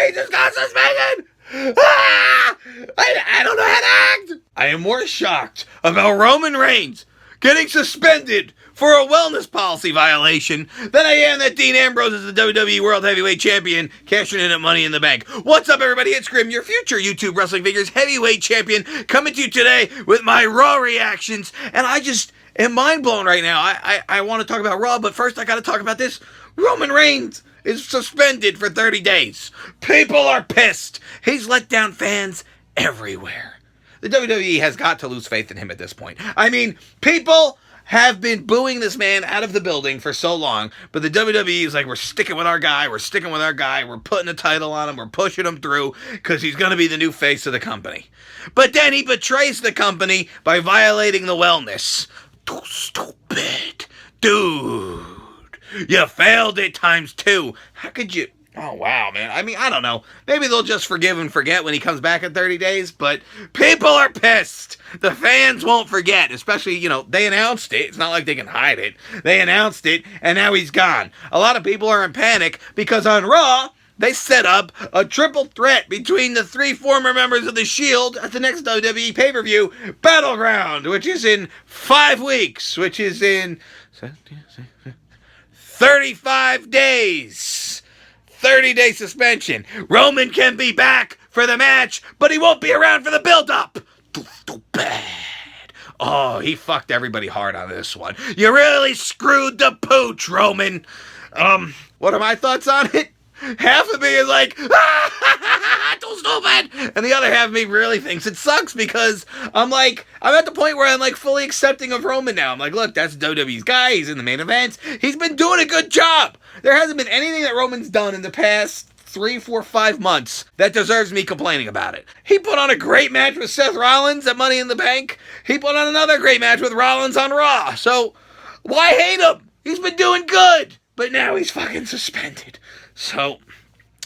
Reigns just got suspended! Ah! I don't know how to act! I am more shocked about Roman Reigns getting suspended for a wellness policy violation than I am that Dean Ambrose is the WWE World Heavyweight Champion cashing in at Money in the Bank. What's up, everybody? It's Grim, your future YouTube Wrestling Figures Heavyweight Champion, coming to you today with my Raw reactions. And I just am mind blown right now. I want to talk about Raw, but first I got to talk about this. Roman Reigns is suspended for 30 days. People are pissed. He's let down fans everywhere. The WWE has got to lose faith in him at this point. I mean, people have been booing this man out of the building for so long, but the WWE is like, we're sticking with our guy, we're putting a title on him, we're pushing him through, because he's going to be the new face of the company. But then he betrays the company by violating the wellness. Too stupid. Dude, you failed it ×2. How could you... Oh, wow, man. I mean, I don't know. Maybe they'll just forgive and forget when he comes back in 30 days, but people are pissed. The fans won't forget, especially, they announced it. It's not like they can hide it. They announced it, and now he's gone. A lot of people are in panic because on Raw, they set up a triple threat between the 3 former members of The Shield at the next WWE pay-per-view, Battleground, which is in 5 weeks, which is in 35 days. 30-day suspension. Roman can be back for the match, but he won't be around for the build-up. Too bad. Oh, he fucked everybody hard on this one. You really screwed the pooch, Roman. What are my thoughts on it? Half of me is like, too stupid. And the other half of me really thinks it sucks because I'm at the point where I'm fully accepting of Roman now. I'm like, look, that's WWE's guy. He's in the main events. He's been doing a good job. There hasn't been anything that Roman's done in the past 3, 4, 5 months that deserves me complaining about it. He put on a great match with Seth Rollins at Money in the Bank. He put on another great match with Rollins on Raw. So why hate him? He's been doing good. But now he's fucking suspended. So,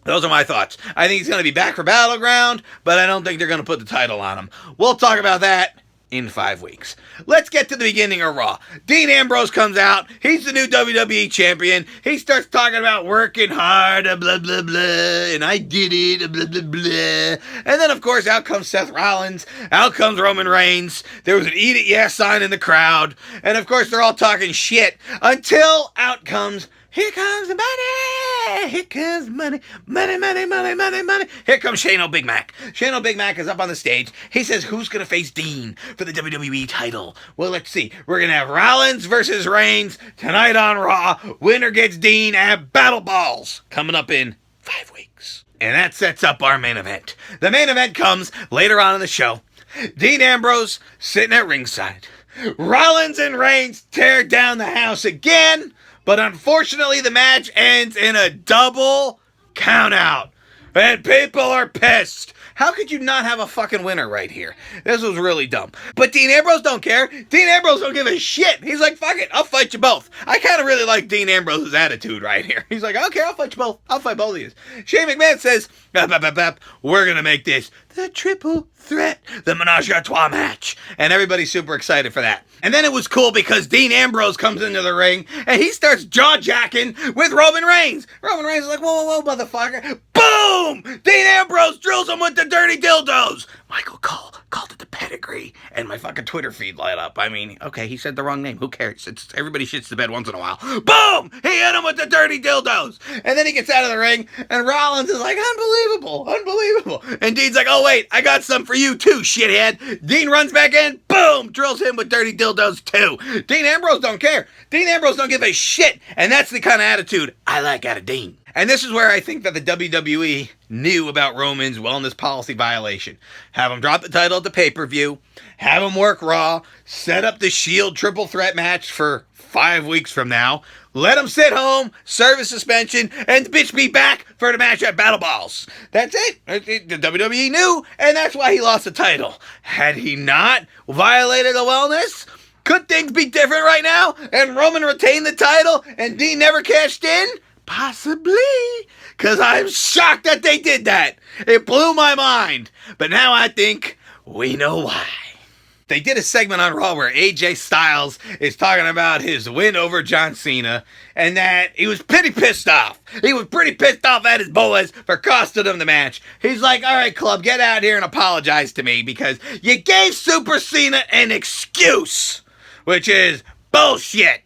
those are my thoughts. I think he's going to be back for Battleground, but I don't think they're going to put the title on him. We'll talk about that in 5 weeks. Let's get to the beginning of Raw. Dean Ambrose comes out. He's the new WWE champion. He starts talking about working hard, blah, blah, blah, and I did it, blah, blah, blah. And then, of course, out comes Seth Rollins. Out comes Roman Reigns. There was an Eat It Yeah sign in the crowd. And, of course, they're all talking shit until out comes... Here comes the money! Here comes money! Money, money, money, money, money! Here comes Shane Big Mac. Shane Big Mac is up on the stage. He says, who's going to face Dean for the WWE title? Well, let's see. We're going to have Rollins versus Reigns tonight on Raw. Winner gets Dean at Battle Balls coming up in 5 weeks. And that sets up our main event. The main event comes later on in the show. Dean Ambrose sitting at ringside. Rollins and Reigns tear down the house again. But unfortunately, the match ends in a double countout. And people are pissed. How could you not have a fucking winner right here? This was really dumb. But Dean Ambrose don't care. Dean Ambrose don't give a shit. He's like, fuck it, I'll fight you both. I kind of really like Dean Ambrose's attitude right here. He's like, okay, I'll fight you both. I'll fight both of you. Shane McMahon says, we're going to make this the triple threat, the menage a trois match. And everybody's super excited for that. And then it was cool because Dean Ambrose comes into the ring and he starts jaw-jacking with Roman Reigns. Roman Reigns is like, whoa, motherfucker. Boom! Dean Ambrose drills him with the dirty dildos. Michael Cole called it the pedigree, and my fucking Twitter feed light up. I mean, okay, he said the wrong name. Who cares? Everybody shits the bed once in a while. Boom! He hit him with the dirty dildos. And then he gets out of the ring, and Rollins is like, unbelievable. And Dean's like, oh, wait, I got some for you too, shithead. Dean runs back in, boom, drills him with dirty dildos too. Dean Ambrose don't care. Dean Ambrose don't give a shit, and that's the kind of attitude I like out of Dean. And this is where I think that the WWE knew about Roman's wellness policy violation. Have him drop the title at the pay-per-view, have him work Raw, set up the Shield triple threat match for 5 weeks from now, let him sit home, serve a suspension, and the bitch be back for the match at Battle Balls. That's it. The WWE knew, and that's why he lost the title. Had he not violated the wellness, could things be different right now? And Roman retained the title, and Dean never cashed in? Possibly, because I'm shocked that they did that. It blew my mind. But now I think we know why. They did a segment on Raw where AJ Styles is talking about his win over John Cena and that he was pretty pissed off. He was pretty pissed off at his boys for costing him the match. He's like, all right, club, get out here and apologize to me because you gave Super Cena an excuse, which is bullshit.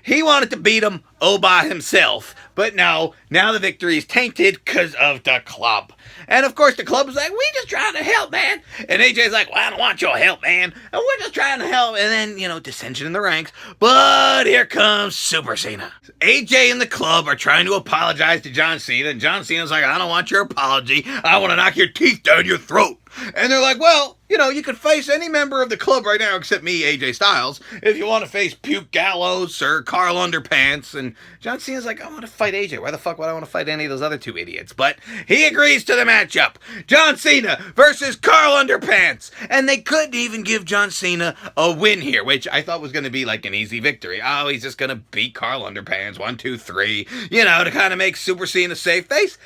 He wanted to beat him all by himself. But no, now the victory is tainted because of the club. And of course the club is like, we just trying to help, man. And AJ's like, well, I don't want your help, man. And we're just trying to help. And then, dissension in the ranks. But here comes Super Cena. AJ and the club are trying to apologize to John Cena. And John Cena's like, I don't want your apology. I want to knock your teeth down your throat. And they're like, well, you could face any member of the club right now except me, AJ Styles, if you want to face Puke Gallows or Carl Underpants. And John Cena's like, I want to fight AJ. Why the fuck would I want to fight any of those other two idiots? But he agrees to the matchup. John Cena versus Carl Underpants. And they couldn't even give John Cena a win here, which I thought was going to be like an easy victory. Oh, he's just going to beat Carl Underpants. 1, 2, 3. To kind of make Super Cena save face.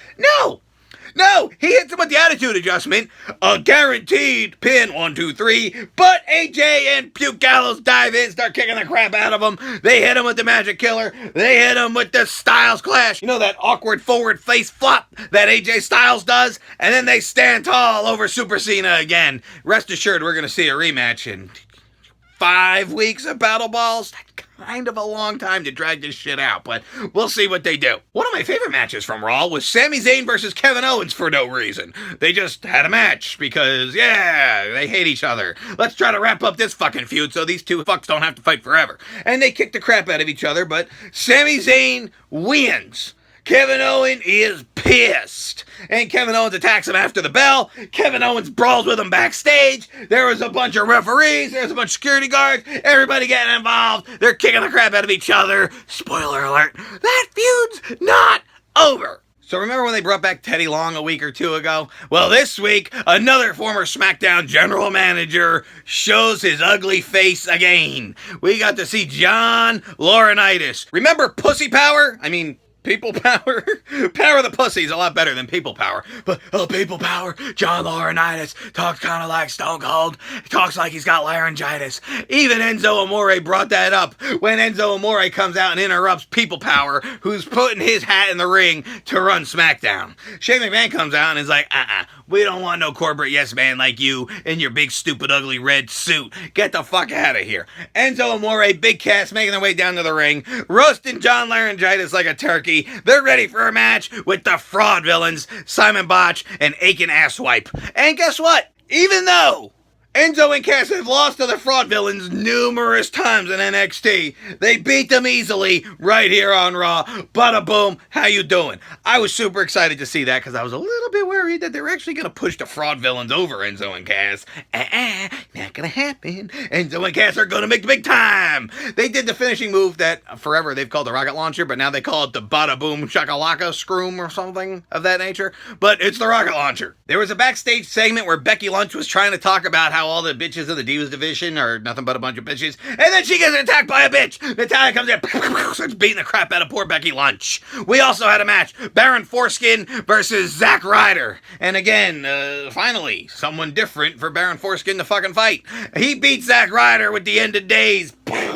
No, he hits him with the attitude adjustment. A guaranteed pin, 1, 2, 3. But AJ and Puke Gallows dive in, start kicking the crap out of him. They hit him with the Magic Killer. They hit him with the Styles Clash. That awkward forward face flop that AJ Styles does. And then they stand tall over Super Cena again. Rest assured, we're going to see a rematch in 5 weeks of Battle Balls. Kind of a long time to drag this shit out, but we'll see what they do. One of my favorite matches from Raw was Sami Zayn versus Kevin Owens for no reason. They just had a match because, they hate each other. Let's try to wrap up this fucking feud so these two fucks don't have to fight forever. And they kick the crap out of each other, but Sami Zayn wins. Kevin Owens is pissed. And Kevin Owens attacks him after the bell. Kevin Owens brawls with him backstage. There was a bunch of referees. There's a bunch of security guards. Everybody getting involved. They're kicking the crap out of each other. Spoiler alert. That feud's not over. So remember when they brought back Teddy Long a week or two ago? Well, this week, another former SmackDown general manager shows his ugly face again. We got to see John Laurinaitis. Remember Pussy Power? People power? Power of the pussy is a lot better than people power. But, people power, John Laurinaitis talks kind of like Stone Cold. Talks like he's got laryngitis. Even Enzo Amore brought that up when Enzo Amore comes out and interrupts people power, who's putting his hat in the ring to run SmackDown. Shane McMahon comes out and is like, we don't want no corporate yes man like you in your big stupid ugly red suit. Get the fuck out of here. Enzo Amore, Big Cass making their way down to the ring, roasting John Laryngitis like a turkey. They're ready for a match with the fraud villains, Simon Botch and Aiken Asswipe. And guess what? Even though Enzo and Cass have lost to the fraud villains numerous times in NXT, they beat them easily right here on Raw. Bada boom, how you doing? I was super excited to see that because I was a little bit worried that they were actually going to push the fraud villains over Enzo and Cass. Not going to happen. Enzo and Cass are going to make the big time. They did the finishing move that forever they've called the rocket launcher, but now they call it the bada boom shakalaka scroom or something of that nature. But it's the rocket launcher. There was a backstage segment where Becky Lynch was trying to talk about how all the bitches of the Divas division are nothing but a bunch of bitches, and then she gets attacked by a bitch. Natalya comes in, starts beating the crap out of poor Becky Lynch. We also had a match, Baron Foreskin versus Zack Ryder. And again, finally, someone different for Baron Foreskin to fucking fight. He beats Zack Ryder with the end of days,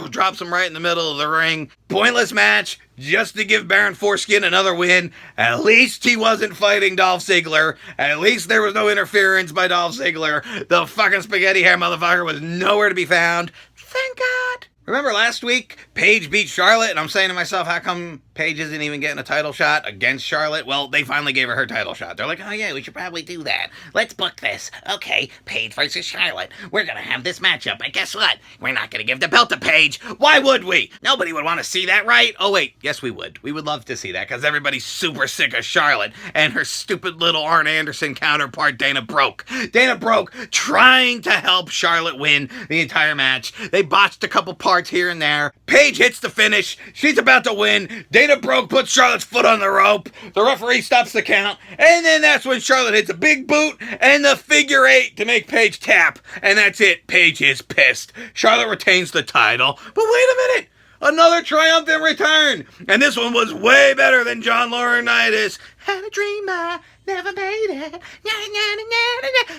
drops him right in the middle of the ring. Pointless match, just to give Baron Foreskin another win. At least he wasn't fighting Dolph Ziggler. At least there was no interference by Dolph Ziggler. The fucking spaghetti hair motherfucker was nowhere to be found. Thank God. Remember last week, Paige beat Charlotte, and I'm saying to myself, how come Paige isn't even getting a title shot against Charlotte? Well, they finally gave her title shot. They're like, oh yeah, we should probably do that. Let's book this. Okay, Paige versus Charlotte. We're gonna have this matchup, and guess what? We're not gonna give the belt to Paige. Why would we? Nobody would want to see that, right? Oh wait, yes we would. We would love to see that, because everybody's super sick of Charlotte and her stupid little Arn Anderson counterpart, Dana Brooke. Dana Brooke trying to help Charlotte win the entire match. They botched a couple parts here and there. Paige hits the finish. She's about to win. Dana Brooke puts Charlotte's foot on the rope. The referee stops the count. And then that's when Charlotte hits a big boot and the figure 8 to make Paige tap. And that's it. Paige is pissed. Charlotte retains the title. But wait a minute. Another triumphant return. And this one was way better than John Laurinaitis Had a dream I never made it.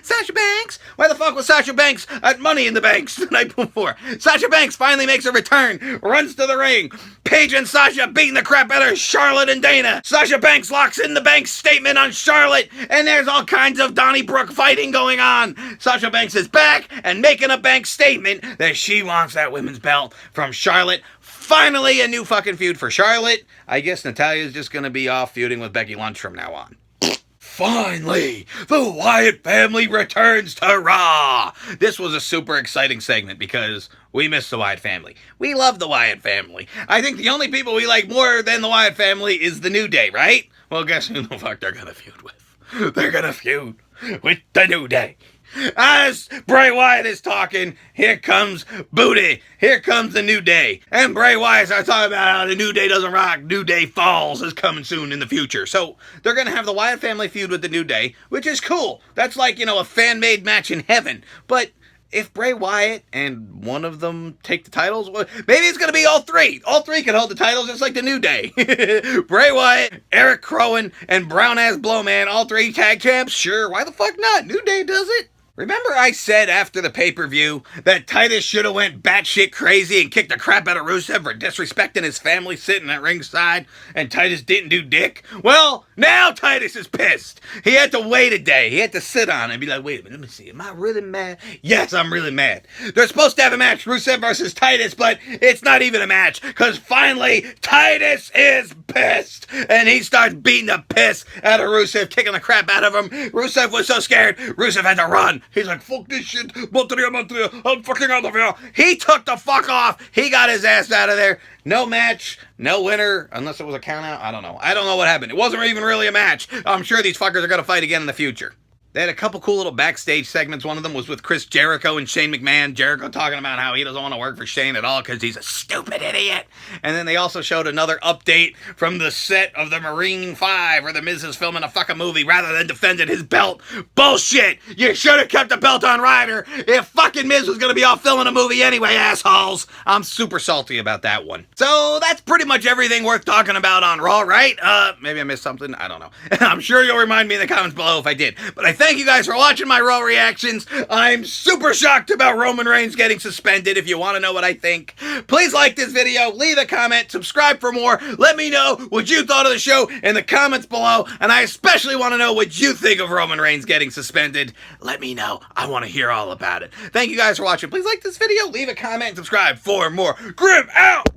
Sasha Banks. Where the fuck was Sasha Banks at Money in the Banks the night before? Sasha Banks finally makes a return, runs to the ring. Paige and Sasha beating the crap out of Charlotte and Dana. Sasha Banks locks in the Banks statement on Charlotte, and there's all kinds of Donnybrook fighting going on. Sasha Banks is back and making a Banks statement that she wants that women's belt from Charlotte. Finally, a new fucking feud for Charlotte. I guess Natalia's just gonna be off feuding with Becky Lynch from now on. Finally, the Wyatt family returns to Raw. This was a super exciting segment because we miss the Wyatt family. We love the Wyatt family. I think the only people we like more than the Wyatt family is the New Day, right? Well, guess who the fuck they're gonna feud with? They're gonna feud with the New Day. As Bray Wyatt is talking, here comes Booty. Here comes the New Day. And Bray Wyatt starts talking about how the New Day doesn't rock. New Day Falls is coming soon in the future. So they're going to have the Wyatt family feud with the New Day, which is cool. That's like, a fan-made match in heaven. But if Bray Wyatt and one of them take the titles, well, maybe it's going to be all three. All three can hold the titles just like the New Day. Bray Wyatt, Eric Rowan, and Brown-Ass Blowman, all three tag champs? Sure, why the fuck not? New Day does it. Remember I said after the pay-per-view that Titus should have went batshit crazy and kicked the crap out of Rusev for disrespecting his family sitting at ringside, and Titus didn't do dick? Well, now Titus is pissed. He had to wait a day. He had to sit on it and be like, wait a minute, let me see. Am I really mad? Yes, I'm really mad. They're supposed to have a match, Rusev versus Titus, but it's not even a match, because finally Titus is pissed. And he starts beating the piss out of Rusev, kicking the crap out of him. Rusev was so scared, Rusev had to run. He's like, fuck this shit, I'm fucking out of here. He took the fuck off. He got his ass out of there. No match, no winner, unless it was a count out. I don't know. I don't know what happened. It wasn't even really a match. I'm sure these fuckers are going to fight again in the future. They had a couple cool little backstage segments. One of them was with Chris Jericho and Shane McMahon. Jericho talking about how he doesn't want to work for Shane at all because he's a stupid idiot. And then they also showed another update from the set of the Marine 5 where the Miz is filming a fucking movie rather than defending his belt. Bullshit! You should have kept the belt on Ryder if fucking Miz was going to be off filming a movie anyway, assholes. I'm super salty about that one. So that's pretty much everything worth talking about on Raw, right? Maybe I missed something. I don't know. I'm sure you'll remind me in the comments below if I did. But I thank you guys for watching my Raw reactions. I'm super shocked about Roman Reigns getting suspended. If you want to know what I think, please like this video, leave a comment, subscribe for more. Let me know what you thought of the show in the comments below. And I especially want to know what you think of Roman Reigns getting suspended. Let me know. I want to hear all about it. Thank you guys for watching. Please like this video, leave a comment, and subscribe for more. Grim out!